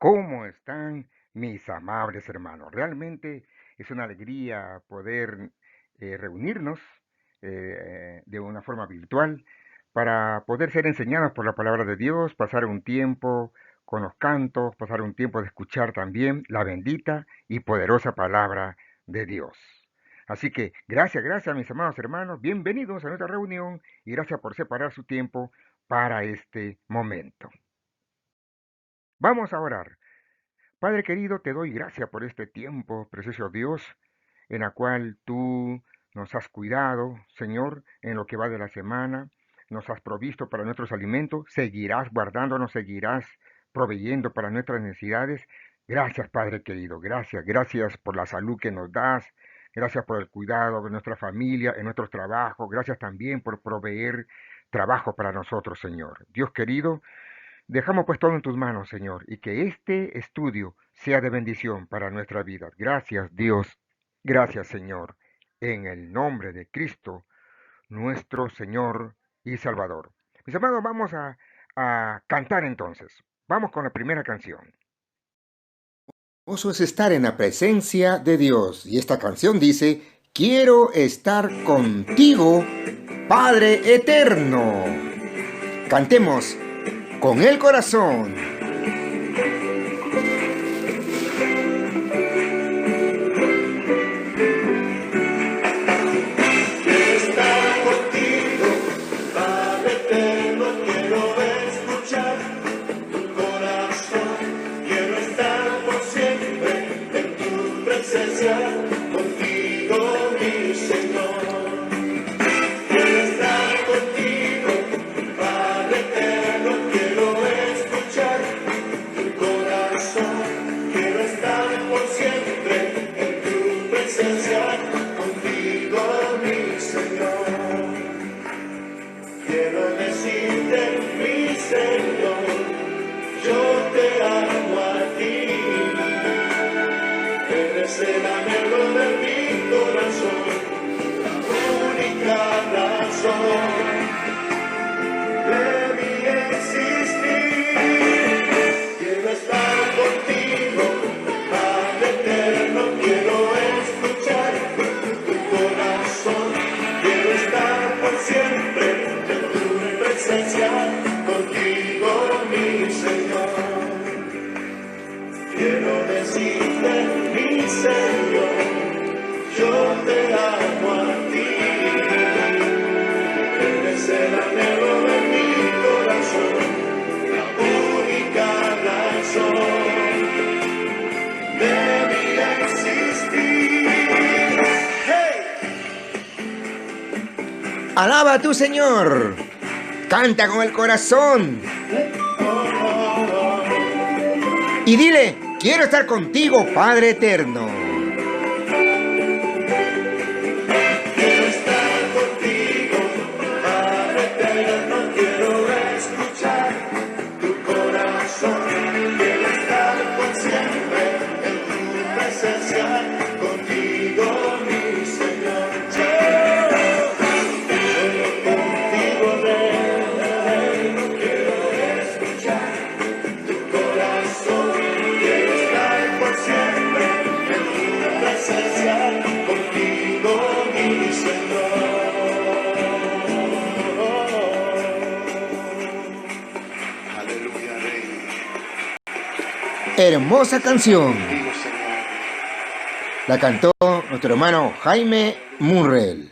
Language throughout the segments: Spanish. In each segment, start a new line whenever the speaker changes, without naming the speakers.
¿Cómo están mis amables hermanos? Realmente es una alegría poder reunirnos de una forma virtual para poder ser enseñados por la palabra de Dios, pasar un tiempo con los cantos, pasar un tiempo de escuchar también la bendita y poderosa palabra de Dios. Así que gracias mis amados hermanos, bienvenidos a nuestra reunión y gracias por separar su tiempo para este momento. Vamos a orar. Padre querido, te doy gracias por este tiempo, precioso Dios, en la cual tú nos has cuidado, Señor, en lo que va de la semana, nos has provisto para nuestros alimentos, seguirás guardándonos, seguirás proveyendo para nuestras necesidades. Gracias, Padre querido, gracias por la salud que nos das, gracias por el cuidado de nuestra familia, en nuestros trabajos, gracias también por proveer trabajo para nosotros, Señor. Dios querido, dejamos pues todo en tus manos, Señor, y que este estudio sea de bendición para nuestra vida. Gracias, Dios. Gracias, Señor. En el nombre de Cristo, nuestro Señor y Salvador. Mis hermanos, vamos a cantar entonces. Vamos con la primera canción. Hermoso es estar en la presencia de Dios. Y esta canción dice, quiero estar contigo, Padre eterno. Cantemos con el corazón. Alaba a tu Señor. Canta con el corazón. Y dile, quiero estar contigo, Padre eterno.
Quiero estar contigo, Padre eterno. Quiero escuchar tu corazón. Quiero estar por siempre en tu presencia. Contigo, mi Señor.
Hermosa canción. La cantó nuestro hermano Jaime Murrell.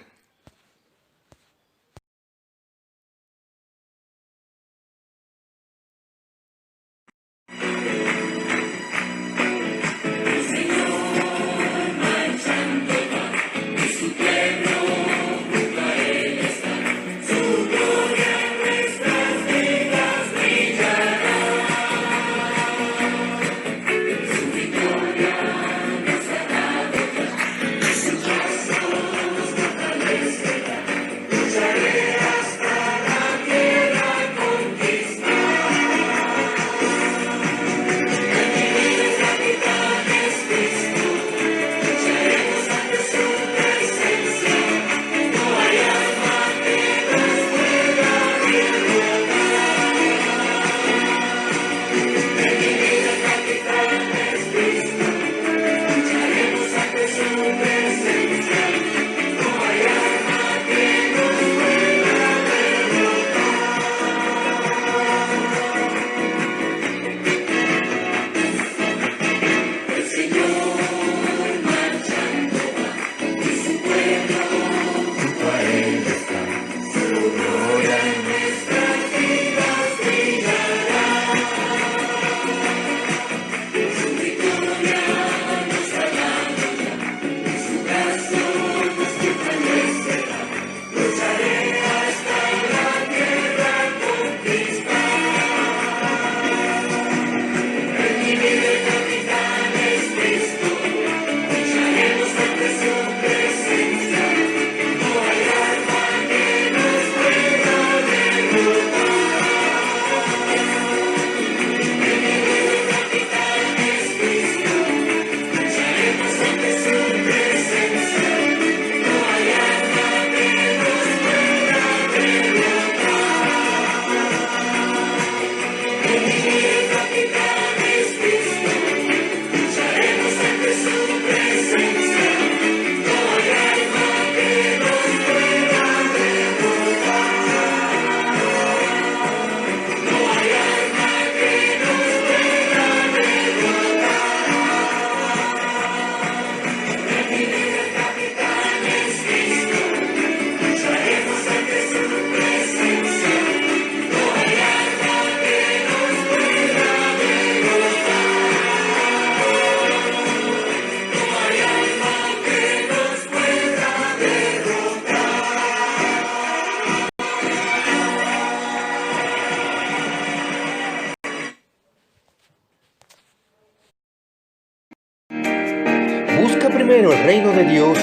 Busca primero el reino de Dios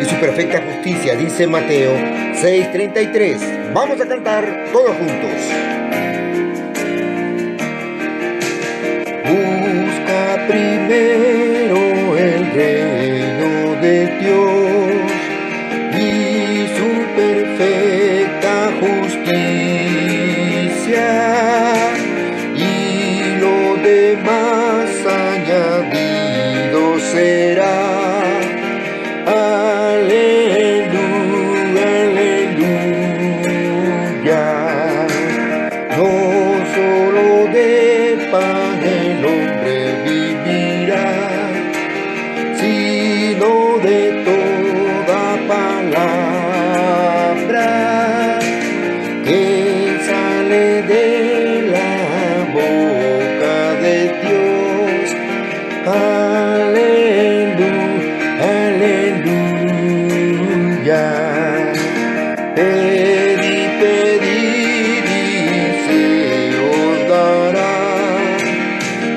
y su perfecta justicia, dice Mateo 6:33. Vamos a cantar todos juntos. Busca primero el reino de Dios y su perfecta justicia, y lo demás añadido será. Aleluya, aleluya. No solo de pan el hombre vivirá, sino de toda palabra que sale de la boca de Dios. Aleluya, aleluya. Pedid, pedid y se os dará.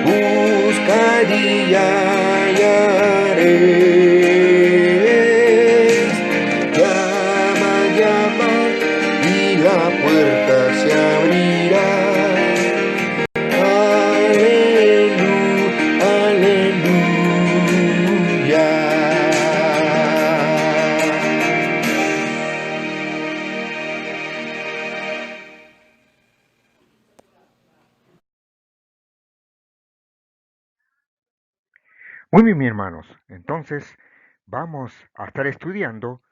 Buscad y hallaréis. Llama, llama y la puerta se abrirá. Aleluya, aleluya.
Muy bien, mis hermanos. Entonces, vamos a estar estudiando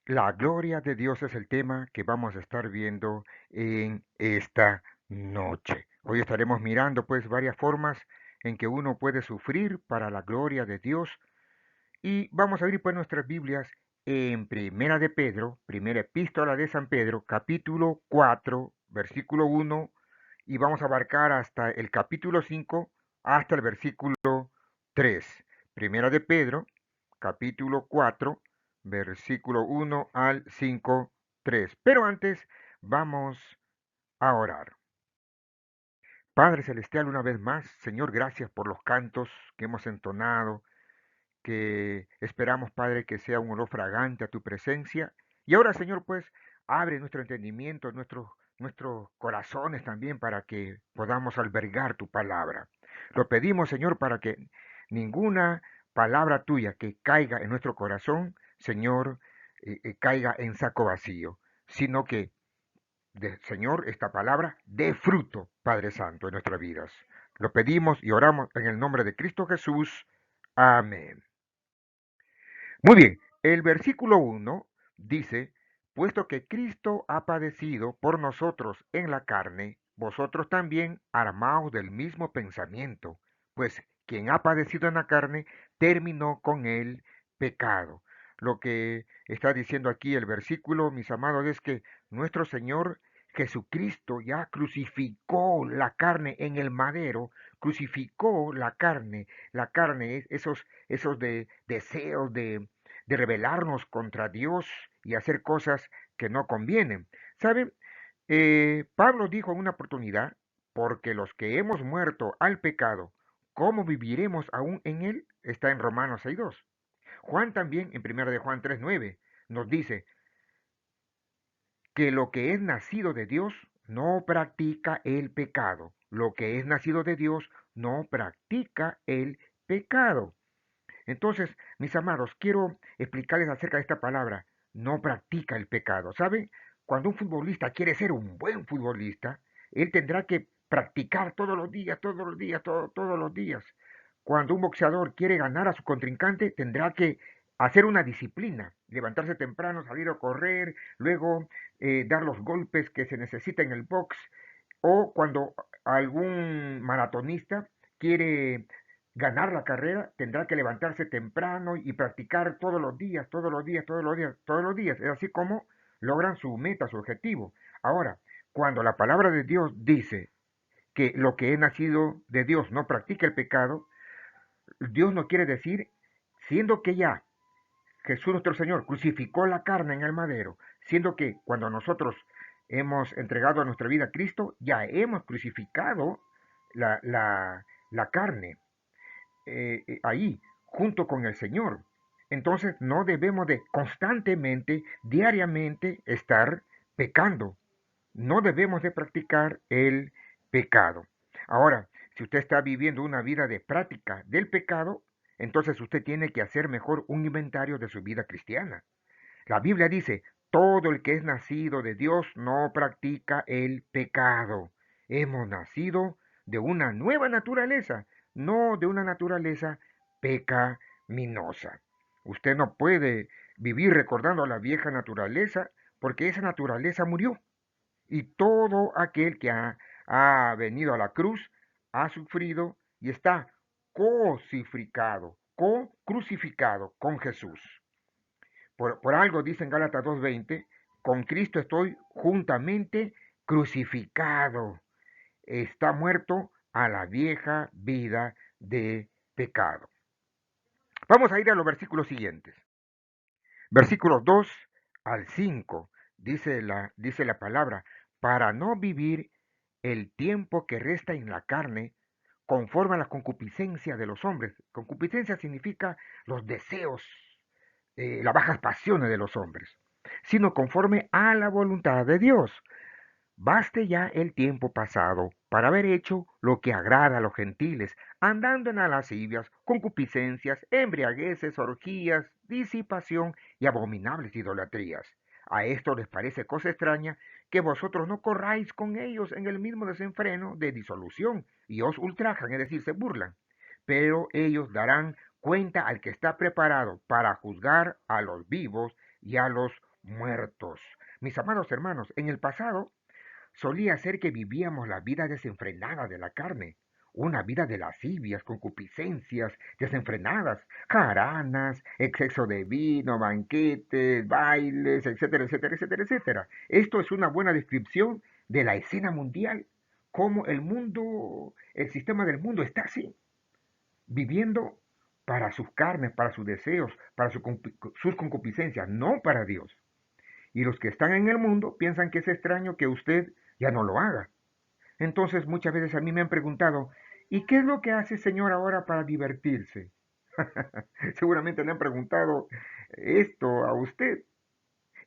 la gloria de Dios es el tema que vamos a estar viendo en esta noche. Hoy estaremos mirando pues varias formas en que uno puede sufrir para la gloria de Dios y vamos a abrir pues nuestras Biblias en Primera de Pedro, primera epístola de San Pedro, capítulo 4, versículo 1 y vamos a abarcar hasta el capítulo 5 hasta el versículo 3. Primera de Pedro, capítulo 4, versículo 1 al 5, 3. Pero antes vamos a orar. Padre Celestial, una vez más, Señor, gracias por los cantos que hemos entonado, que esperamos, Padre, que sea un olor fragante a tu presencia. Y ahora, Señor, pues, abre nuestro entendimiento, nuestros corazones también para que podamos albergar tu palabra. Lo pedimos, Señor, para que ninguna palabra tuya que caiga en nuestro corazón, Señor, caiga en saco vacío, sino que, Señor, esta palabra dé fruto, Padre Santo, en nuestras vidas. Lo pedimos y oramos en el nombre de Cristo Jesús. Amén. Muy bien, el versículo 1 dice, puesto que Cristo ha padecido por nosotros en la carne, vosotros también armaos del mismo pensamiento, pues quien ha padecido en la carne terminó con el pecado. Lo que está diciendo aquí el versículo, mis amados, es que nuestro Señor Jesucristo ya crucificó la carne en el madero, crucificó la carne es esos deseos de rebelarnos contra Dios y hacer cosas que no convienen. ¿Saben? Pablo dijo en una oportunidad, porque los que hemos muerto al pecado, ¿cómo viviremos aún en él? Está en Romanos 6.2. Juan también, en 1 de Juan 3.9, nos dice que lo que es nacido de Dios no practica el pecado. Lo que es nacido de Dios no practica el pecado. Entonces, mis amados, quiero explicarles acerca de esta palabra. No practica el pecado. ¿Saben? Cuando un futbolista quiere ser un buen futbolista, él tendrá que practicar todos los días, todos los días, todos los días. Cuando un boxeador quiere ganar a su contrincante, tendrá que hacer una disciplina, levantarse temprano, salir a correr, luego dar los golpes que se necesita en el box, o cuando algún maratonista quiere ganar la carrera, tendrá que levantarse temprano y practicar todos los días, todos los días, todos los días, todos los días. Es así como logran su meta, su objetivo. Ahora, cuando la palabra de Dios dice que lo que es nacido de Dios no practica el pecado, Dios no quiere decir, siendo que ya Jesús nuestro Señor crucificó la carne en el madero, siendo que cuando nosotros hemos entregado nuestra vida a Cristo, ya hemos crucificado la carne ahí, junto con el Señor. Entonces no debemos de constantemente, diariamente estar pecando. No debemos de practicar el pecado. Ahora, si usted está viviendo una vida de práctica del pecado, entonces usted tiene que hacer mejor un inventario de su vida cristiana. La Biblia dice, todo el que es nacido de Dios no practica el pecado. Hemos nacido de una nueva naturaleza, no de una naturaleza pecaminosa. Usted no puede vivir recordando a la vieja naturaleza porque esa naturaleza murió. Y todo aquel que ha venido a la cruz ha sufrido y está crucificado con Jesús. Por algo dice en Gálatas 2:20, con Cristo estoy juntamente crucificado. Está muerto a la vieja vida de pecado. Vamos a ir a los versículos siguientes. Versículos 2 al 5, dice la palabra, para no vivir el tiempo que resta en la carne conforme a la concupiscencia de los hombres. Concupiscencia significa los deseos, las bajas pasiones de los hombres, sino conforme a la voluntad de Dios. Baste ya el tiempo pasado para haber hecho lo que agrada a los gentiles, andando en lascivias, concupiscencias, embriagueces, orgías, disipación y abominables idolatrías. A esto les parece cosa extraña que vosotros no corráis con ellos en el mismo desenfreno de disolución y os ultrajan, es decir, se burlan. Pero ellos darán cuenta al que está preparado para juzgar a los vivos y a los muertos. Mis amados hermanos, en el pasado solía ser que vivíamos la vida desenfrenada de la carne, una vida de lascivias, concupiscencias desenfrenadas, jaranas, exceso de vino, banquetes, bailes, etcétera, etcétera, etcétera, etcétera. Esto es una buena descripción de la escena mundial, cómo el mundo, el sistema del mundo está así, viviendo para sus carnes, para sus deseos, para sus concupiscencias, no para Dios. Y los que están en el mundo piensan que es extraño que usted ya no lo haga. Entonces muchas veces a mí me han preguntado, ¿y qué es lo que hace el Señor ahora para divertirse? Seguramente le han preguntado esto a usted.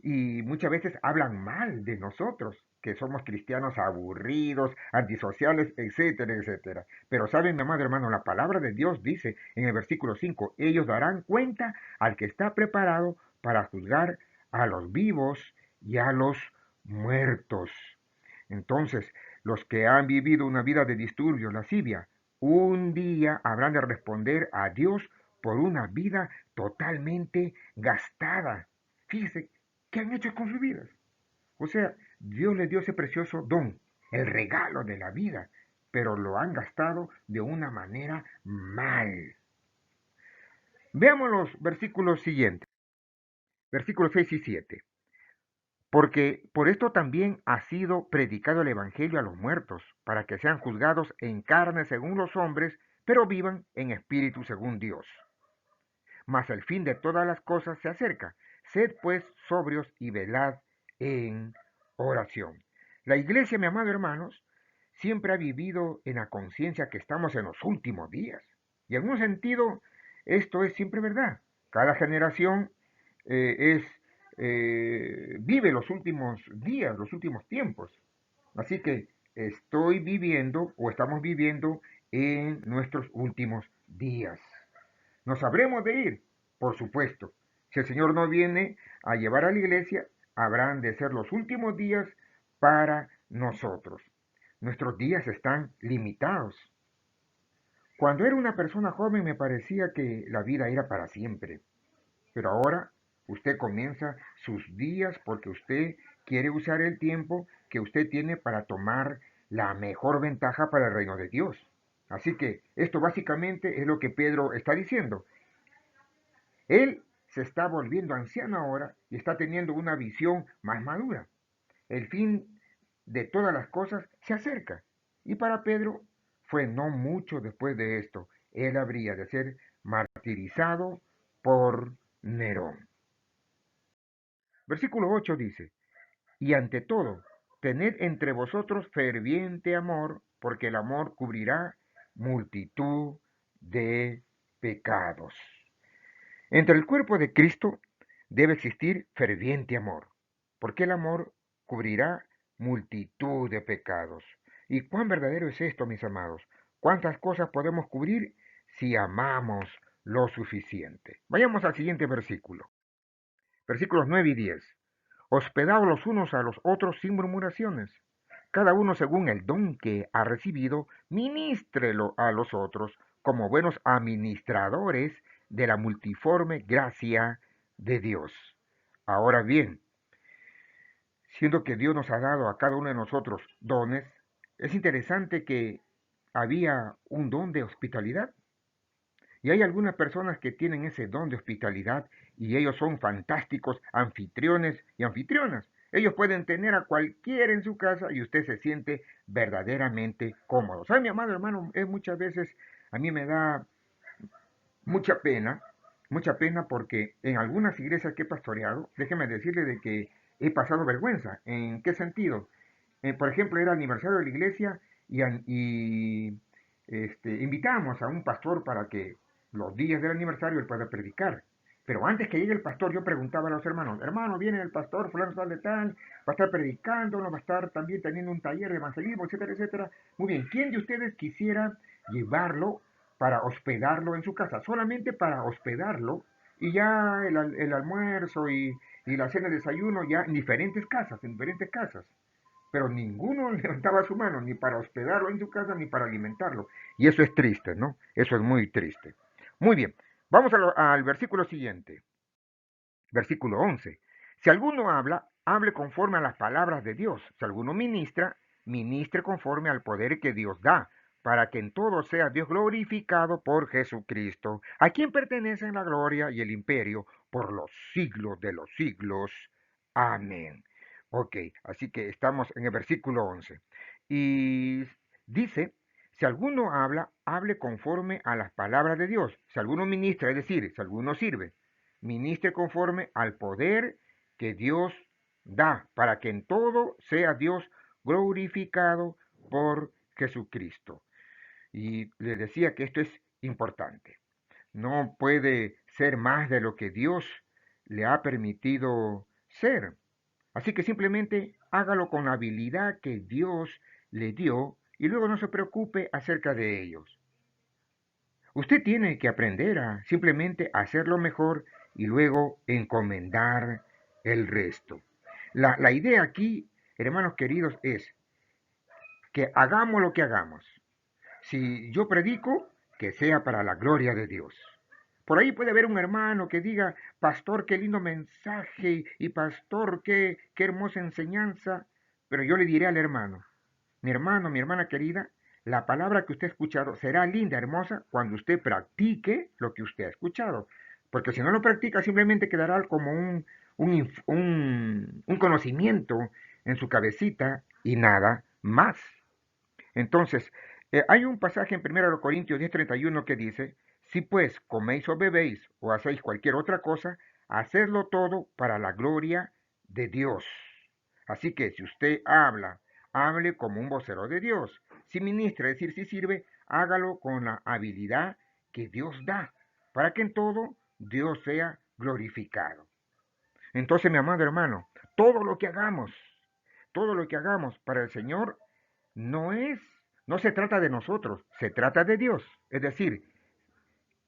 Y muchas veces hablan mal de nosotros, que somos cristianos aburridos, antisociales, etcétera, etcétera. Pero saben, mi amado hermano, la palabra de Dios dice en el versículo 5, ellos darán cuenta al que está preparado para juzgar a los vivos y a los muertos. Entonces, los que han vivido una vida de disturbio, lascivia, un día habrán de responder a Dios por una vida totalmente gastada. Fíjese, ¿qué han hecho con sus vidas? O sea, Dios les dio ese precioso don, el regalo de la vida, pero lo han gastado de una manera mal. Veamos los versículos siguientes, versículos 6 y 7. Porque por esto también ha sido predicado el Evangelio a los muertos, para que sean juzgados en carne según los hombres, pero vivan en espíritu según Dios. Mas el fin de todas las cosas se acerca. Sed pues sobrios y velad en oración. La iglesia, mi amado hermanos, siempre ha vivido en la conciencia que estamos en los últimos días. Y en un sentido, esto es siempre verdad. Cada generación vive los últimos días, los últimos tiempos. Así que estoy viviendo o estamos viviendo en nuestros últimos días. ¿Nos habremos de ir? Por supuesto. Si el Señor no viene a llevar a la iglesia, habrán de ser los últimos días para nosotros. Nuestros días están limitados. Cuando era una persona joven me parecía que la vida era para siempre, pero ahora usted comienza sus días porque usted quiere usar el tiempo que usted tiene para tomar la mejor ventaja para el reino de Dios. Así que esto básicamente es lo que Pedro está diciendo. Él se está volviendo anciano ahora y está teniendo una visión más madura. El fin de todas las cosas se acerca. Y para Pedro fue no mucho después de esto. Él habría de ser martirizado por Nerón. Versículo 8 dice, y ante todo, tened entre vosotros ferviente amor, porque el amor cubrirá multitud de pecados. Entre el cuerpo de Cristo debe existir ferviente amor, porque el amor cubrirá multitud de pecados. ¿Y cuán verdadero es esto, mis amados? ¿Cuántas cosas podemos cubrir si amamos lo suficiente? Vayamos al siguiente versículo. Versículos 9 y 10. Hospedaos los unos a los otros sin murmuraciones. Cada uno según el don que ha recibido, ministrelo a los otros como buenos administradores de la multiforme gracia de Dios. Ahora bien, siendo que Dios nos ha dado a cada uno de nosotros dones, es interesante que había un don de hospitalidad. Y hay algunas personas que tienen ese don de hospitalidad y ellos son fantásticos anfitriones y anfitrionas. Ellos pueden tener a cualquiera en su casa y usted se siente verdaderamente cómodo. ¿Sabe, mi amado hermano? Es muchas veces a mí me da mucha pena porque en algunas iglesias que he pastoreado, déjeme decirle de que he pasado vergüenza. ¿En qué sentido? Por ejemplo, era aniversario de la iglesia y invitamos a un pastor para que los días del aniversario él pueda predicar. Pero antes que llegue el pastor, yo preguntaba a los hermanos, hermano, viene el pastor, fulano tal de tal, va a estar predicando, nos va a estar también teniendo un taller de evangelismo, etcétera, etcétera. Muy bien, ¿quién de ustedes quisiera llevarlo para hospedarlo en su casa? Solamente para hospedarlo y ya el almuerzo y la cena de desayuno ya en diferentes casas, pero ninguno levantaba su mano ni para hospedarlo en su casa ni para alimentarlo. Y eso es triste, ¿no? Eso es muy triste. Muy bien, vamos al versículo siguiente, versículo 11. Si alguno habla, hable conforme a las palabras de Dios. Si alguno ministra, ministre conforme al poder que Dios da, para que en todo sea Dios glorificado por Jesucristo, a quien pertenecen la gloria y el imperio por los siglos de los siglos. Amén. Ok, así que estamos en el versículo 11. Y dice, si alguno habla, hable conforme a las palabras de Dios. Si alguno ministra, es decir, si alguno sirve, ministre conforme al poder que Dios da, para que en todo sea Dios glorificado por Jesucristo. Y le decía que esto es importante. No puede ser más de lo que Dios le ha permitido ser. Así que simplemente hágalo con la habilidad que Dios le dio y luego no se preocupe acerca de ellos. Usted tiene que aprender a simplemente hacerlo mejor y luego encomendar el resto. La idea aquí, hermanos queridos, es que hagamos lo que hagamos. Si yo predico, que sea para la gloria de Dios. Por ahí puede haber un hermano que diga, pastor, qué lindo mensaje y pastor, qué hermosa enseñanza. Pero yo le diré al hermano, mi hermana querida, la palabra que usted ha escuchado será linda, hermosa, cuando usted practique lo que usted ha escuchado. Porque si no lo practica, simplemente quedará como un conocimiento en su cabecita y nada más. Entonces, hay un pasaje en 1 Corintios 10:31 que dice, si pues coméis o bebéis o hacéis cualquier otra cosa, hacedlo todo para la gloria de Dios. Así que si usted habla, hable como un vocero de Dios. Si ministra, es decir, si sirve, hágalo con la habilidad que Dios da, para que en todo Dios sea glorificado. Entonces, mi amado hermano, todo lo que hagamos para el Señor no es, no se trata de nosotros, se trata de Dios. Es decir,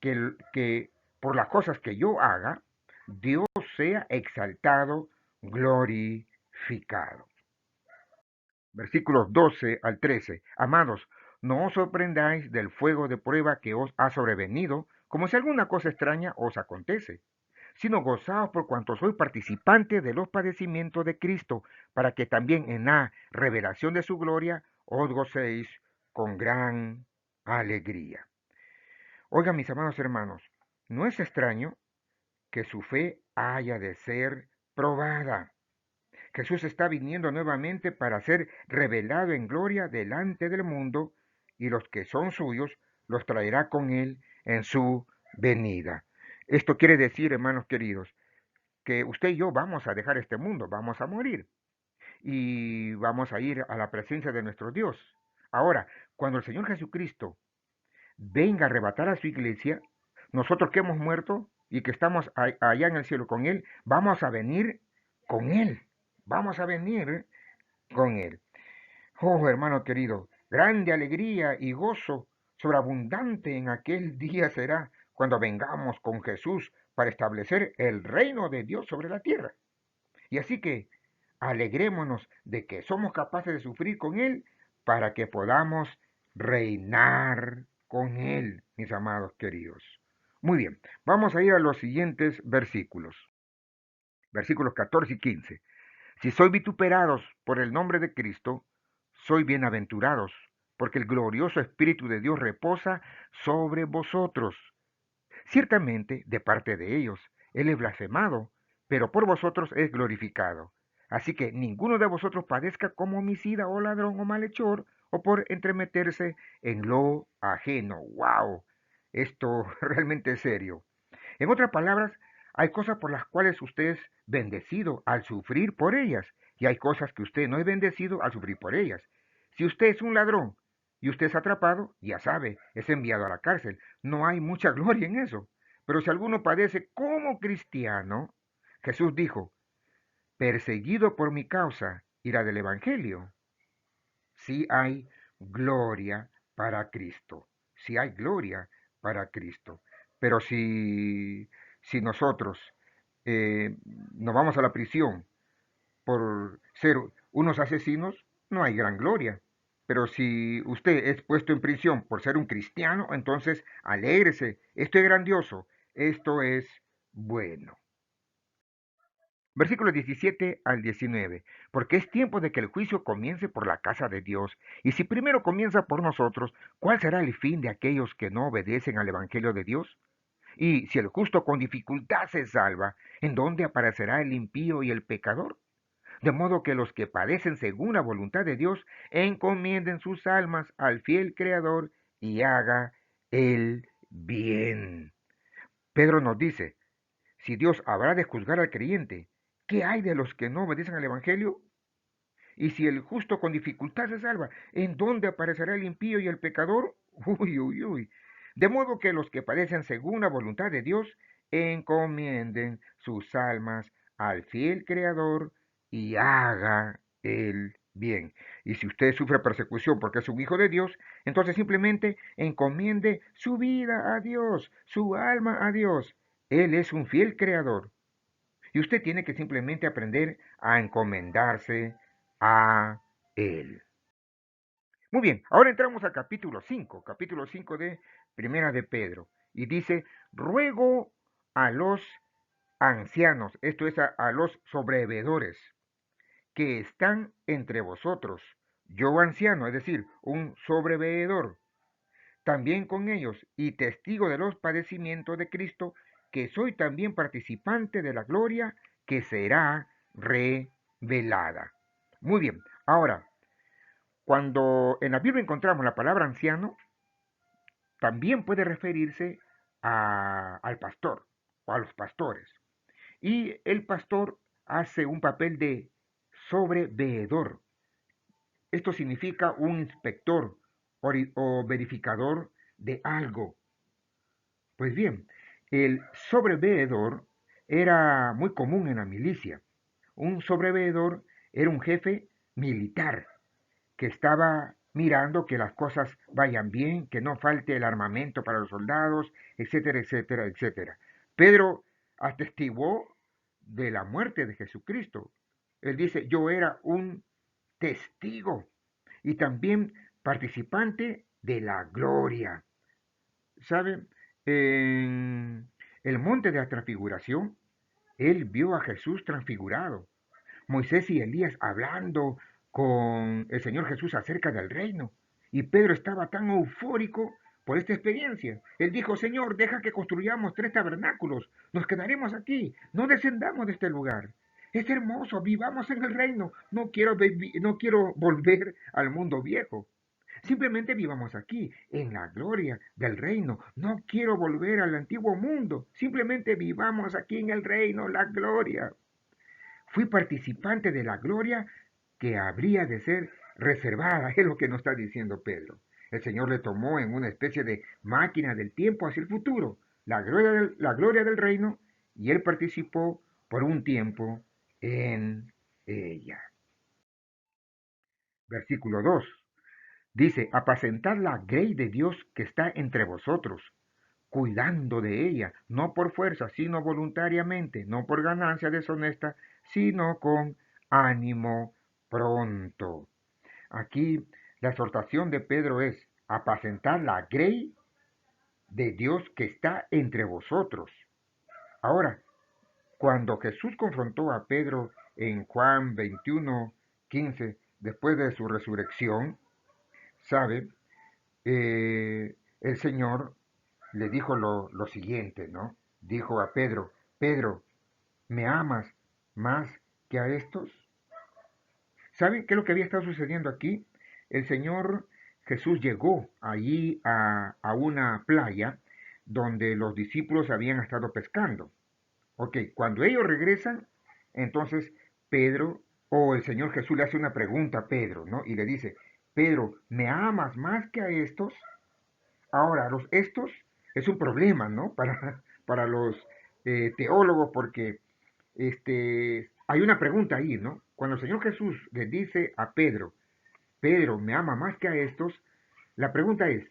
que por las cosas que yo haga, Dios sea exaltado, glorificado. Versículos 12 al 13. Amados, no os sorprendáis del fuego de prueba que os ha sobrevenido, como si alguna cosa extraña os acontece, sino gozaos por cuanto sois participantes de los padecimientos de Cristo, para que también en la revelación de su gloria os gocéis con gran alegría. Oigan, mis amados hermanos, no es extraño que su fe haya de ser probada. Jesús está viniendo nuevamente para ser revelado en gloria delante del mundo, y los que son suyos los traerá con él en su venida. Esto quiere decir, hermanos queridos, que usted y yo vamos a dejar este mundo, vamos a morir y vamos a ir a la presencia de nuestro Dios. Ahora, cuando el Señor Jesucristo venga a arrebatar a su iglesia, nosotros que hemos muerto y que estamos allá en el cielo con Él, vamos a venir con Él. Vamos a venir con Él. Oh, hermano querido, grande alegría y gozo sobreabundante en aquel día será cuando vengamos con Jesús para establecer el reino de Dios sobre la tierra. Y así que alegrémonos de que somos capaces de sufrir con Él para que podamos reinar con Él, mis amados queridos. Muy bien, vamos a ir a los siguientes versículos. Versículos 14 y 15. Si sois vituperados por el nombre de Cristo, sois bienaventurados, porque el glorioso Espíritu de Dios reposa sobre vosotros. Ciertamente, de parte de ellos, Él es blasfemado, pero por vosotros es glorificado. Así que ninguno de vosotros padezca como homicida o ladrón o malhechor, o por entremeterse en lo ajeno. ¡Wow! Esto realmente es serio. En otras palabras, hay cosas por las cuales usted es bendecido al sufrir por ellas, y hay cosas que usted no es bendecido al sufrir por ellas. Si usted es un ladrón y usted es atrapado, ya sabe, es enviado a la cárcel. No hay mucha gloria en eso. Pero si alguno padece como cristiano, Jesús dijo, perseguido por mi causa y la del Evangelio, sí hay gloria para Cristo. Sí hay gloria para Cristo. Pero si nosotros nos vamos a la prisión por ser unos asesinos, no hay gran gloria. Pero si usted es puesto en prisión por ser un cristiano, entonces alégrese. Esto es grandioso. Esto es bueno. Versículos 17 al 19. Porque es tiempo de que el juicio comience por la casa de Dios. Y si primero comienza por nosotros, ¿cuál será el fin de aquellos que no obedecen al Evangelio de Dios? Y si el justo con dificultad se salva, ¿en dónde aparecerá el impío y el pecador? De modo que los que padecen según la voluntad de Dios encomienden sus almas al fiel Creador y haga el bien. Pedro nos dice, si Dios habrá de juzgar al creyente, ¿qué hay de los que no obedecen al Evangelio? Y si el justo con dificultad se salva, ¿en dónde aparecerá el impío y el pecador? Uy, uy, uy. De modo que los que padecen según la voluntad de Dios encomienden sus almas al fiel Creador y haga el bien. Y si usted sufre persecución porque es un hijo de Dios, entonces simplemente encomiende su vida a Dios, su alma a Dios. Él es un fiel Creador. Y usted tiene que simplemente aprender a encomendarse a Él. Muy bien, ahora entramos al capítulo 5 de Primera de Pedro. Y dice, ruego a los ancianos, esto es a los sobreveedores, que están entre vosotros. Yo anciano, es decir, un sobreveedor, también con ellos, y testigo de los padecimientos de Cristo, que soy también participante de la gloria que será revelada. Muy bien, ahora, cuando en la Biblia encontramos la palabra anciano, también puede referirse al pastor o a los pastores. Y el pastor hace un papel de sobreveedor. Esto significa un inspector o verificador de algo. Pues bien, el sobreveedor era muy común en la milicia. Un sobreveedor era un jefe militar que estaba mirando que las cosas vayan bien, que no falte el armamento para los soldados, etcétera, etcétera, etcétera. Pedro atestiguó de la muerte de Jesucristo. Él dice, yo era un testigo y también participante de la gloria. ¿Sabe? En el monte de la transfiguración, él vio a Jesús transfigurado. Moisés y Elías hablando con el Señor Jesús acerca del reino. Y Pedro estaba tan eufórico por esta experiencia. Él dijo, Señor, deja que construyamos 3 tabernáculos. Nos quedaremos aquí. No descendamos de este lugar. Es hermoso, vivamos en el reino. No quiero volver al mundo viejo. Simplemente vivamos aquí, en la gloria del reino. No quiero volver al antiguo mundo. Simplemente vivamos aquí en el reino, la gloria. Fui participante de la gloria que habría de ser reservada, es lo que nos está diciendo Pedro. El Señor le tomó en una especie de máquina del tiempo hacia el futuro, la gloria del reino, y él participó por un tiempo en ella. Versículo 2. Dice, apacentad la grey de Dios que está entre vosotros, cuidando de ella, no por fuerza, sino voluntariamente, no por ganancia deshonesta, sino con ánimo pronto. Aquí la exhortación de Pedro es apacentar la grey de Dios que está entre vosotros. Ahora, cuando Jesús confrontó a Pedro en Juan 21:15, después de su resurrección, ¿sabe? El Señor le dijo lo siguiente, ¿no? Dijo a Pedro, Pedro, ¿me amas más que a estos? ¿Saben qué es lo que había estado sucediendo aquí? El Señor Jesús llegó allí a una playa donde los discípulos habían estado pescando. Ok, cuando ellos regresan, entonces Pedro o el Señor Jesús le hace una pregunta a Pedro, ¿no? Y le dice, Pedro, ¿me amas más que a estos? Ahora, estos es un problema, ¿no? Para los teólogos, porque hay una pregunta ahí, ¿no? Cuando el Señor Jesús le dice a Pedro, Pedro, ¿me ama más que a estos? La pregunta es,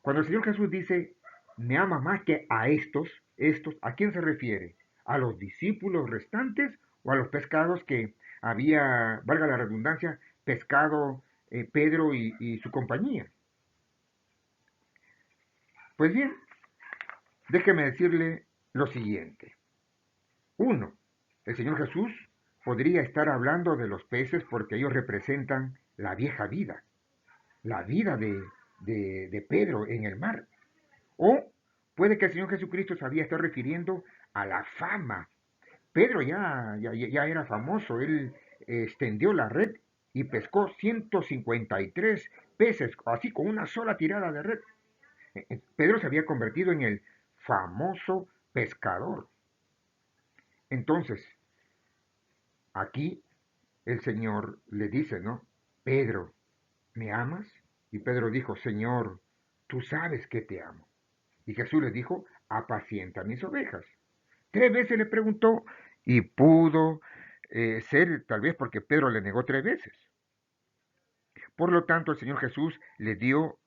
cuando el Señor Jesús dice, ¿me ama más que a estos, ¿a quién se refiere? ¿A los discípulos restantes o a los pescados que había, valga la redundancia, pescado Pedro y su compañía? Pues bien, déjeme decirle lo siguiente. Uno, el Señor Jesús podría estar hablando de los peces porque ellos representan la vieja vida, la vida de Pedro en el mar. O puede que el Señor Jesucristo se había estado refiriendo a la fama. Pedro ya era famoso, él extendió la red y pescó 153 peces, así con una sola tirada de red. Pedro se había convertido en el famoso pescador. Entonces, aquí el Señor le dice, ¿no? Pedro, ¿me amas? Y Pedro dijo, Señor, tú sabes que te amo. Y Jesús le dijo, apacienta mis ovejas. 3 veces le preguntó y pudo ser tal vez porque Pedro le negó 3 veces. Por lo tanto, el Señor Jesús le dio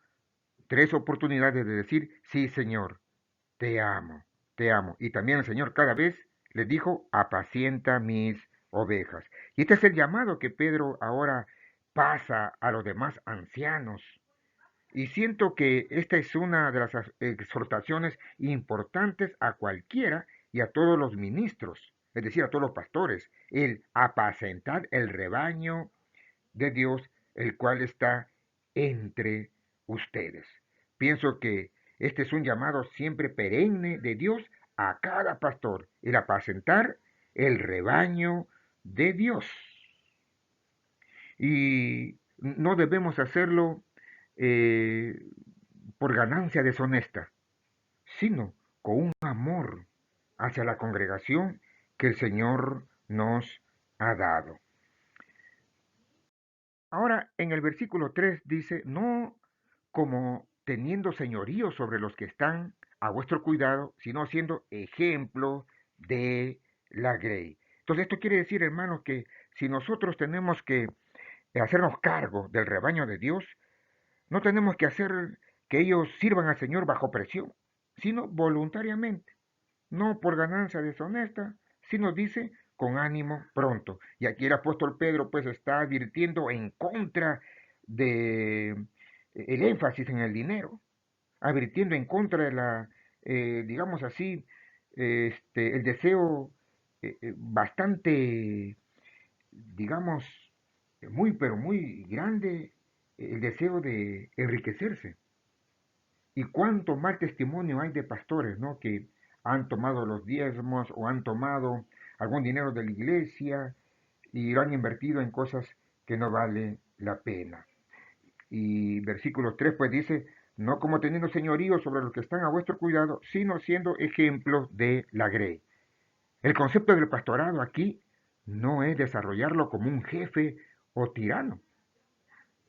3 oportunidades de decir, sí, Señor, te amo, te amo. Y también el Señor cada vez le dijo, apacienta mis ovejas. Y este es el llamado que Pedro ahora pasa a los demás ancianos. Y siento que esta es una de las exhortaciones importantes a cualquiera y a todos los ministros, es decir, a todos los pastores, el apacentar el rebaño de Dios, el cual está entre ustedes. Pienso que este es un llamado siempre perenne de Dios a cada pastor, el apacentar el rebaño de Dios. Y no debemos hacerlo eh, por ganancia deshonesta, sino con un amor hacia la congregación que el Señor nos ha dado. Ahora, en el versículo 3 dice, no como teniendo señorío sobre los que están a vuestro cuidado, sino siendo ejemplo de la grey. Entonces, esto quiere decir, hermanos, que si nosotros tenemos que hacernos cargo del rebaño de Dios, no tenemos que hacer que ellos sirvan al Señor bajo presión, sino voluntariamente, no por ganancia deshonesta, sino dice con ánimo pronto. Y aquí el apóstol Pedro pues está advirtiendo en contra de el énfasis en el dinero, advirtiendo en contra de digamos así, el deseo bastante, digamos, muy, pero muy grande, el deseo de enriquecerse. Y cuánto mal testimonio hay de pastores, ¿no? Que han tomado los diezmos o han tomado algún dinero de la iglesia y lo han invertido en cosas que no vale la pena. Y versículo 3 pues dice, no como teniendo señorío sobre los que están a vuestro cuidado, sino siendo ejemplos de la grey. El concepto del pastorado aquí no es desarrollarlo como un jefe o tirano,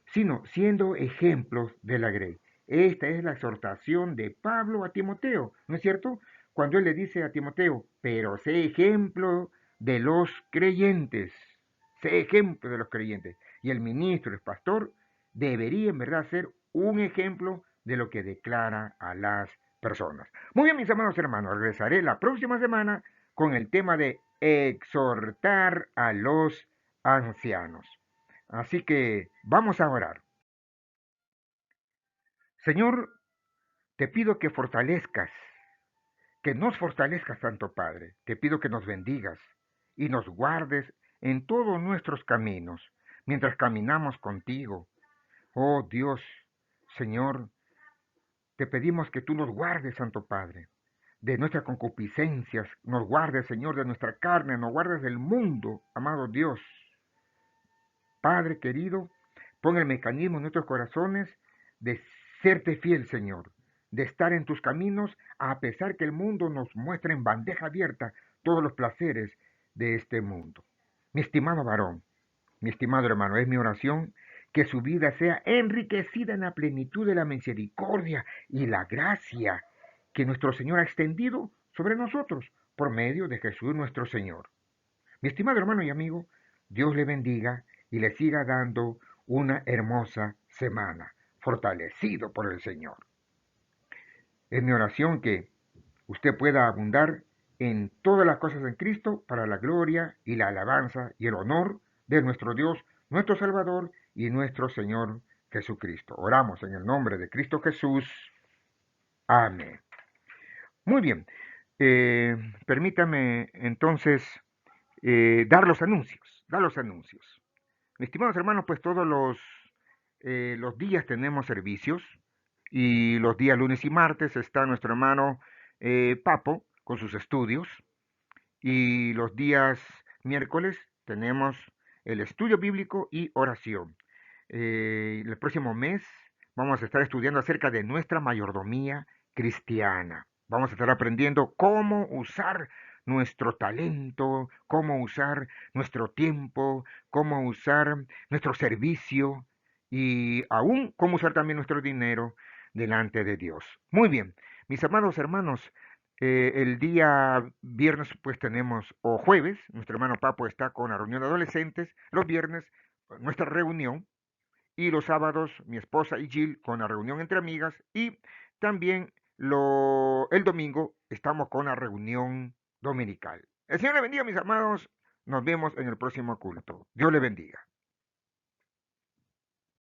sino siendo ejemplos de la grey. Esta es la exhortación de Pablo a Timoteo, ¿no es cierto? Cuando él le dice a Timoteo, pero sé ejemplo de los creyentes, sé ejemplo de los creyentes. Y el ministro, el pastor, debería en verdad ser un ejemplo de lo que declara a las personas. Muy bien, mis amados hermanos, regresaré la próxima semana con el tema de exhortar a los ancianos. Así que vamos a orar. Señor, te pido que fortalezcas, que nos fortalezcas, Santo Padre. Te pido que nos bendigas y nos guardes en todos nuestros caminos, mientras caminamos contigo. Oh Dios, Señor, te pedimos que tú nos guardes, Santo Padre, de nuestras concupiscencias, nos guardes, Señor, de nuestra carne, nos guardes del mundo, amado Dios. Padre querido, pon el mecanismo en nuestros corazones de serte fiel, Señor, de estar en tus caminos, a pesar que el mundo nos muestre en bandeja abierta todos los placeres de este mundo. Mi estimado varón, mi estimado hermano, es mi oración que su vida sea enriquecida en la plenitud de la misericordia y la gracia que nuestro Señor ha extendido sobre nosotros por medio de Jesús nuestro Señor. Mi estimado hermano y amigo, Dios le bendiga y le siga dando una hermosa semana, fortalecido por el Señor. Es mi oración que usted pueda abundar en todas las cosas en Cristo para la gloria y la alabanza y el honor de nuestro Dios, nuestro Salvador y nuestro Señor Jesucristo. Oramos en el nombre de Cristo Jesús. Amén. Muy bien. Permítame entonces dar los anuncios, dar los anuncios. Mis estimados hermanos, pues todos los días tenemos servicios y los días lunes y martes está nuestro hermano Papo con sus estudios y los días miércoles tenemos el estudio bíblico y oración. El próximo mes vamos a estar estudiando acerca de nuestra mayordomía cristiana. Vamos a estar aprendiendo cómo usar nuestro talento, cómo usar nuestro tiempo, cómo usar nuestro servicio y aún cómo usar también nuestro dinero delante de Dios. Muy bien, mis amados hermanos, el día viernes pues tenemos, o jueves, nuestro hermano Papo está con la reunión de adolescentes, los viernes nuestra reunión y los sábados mi esposa y Jill con la reunión entre amigas y también el domingo estamos con la reunión dominical. El Señor le bendiga, mis amados. Nos vemos en el próximo culto. Dios le bendiga.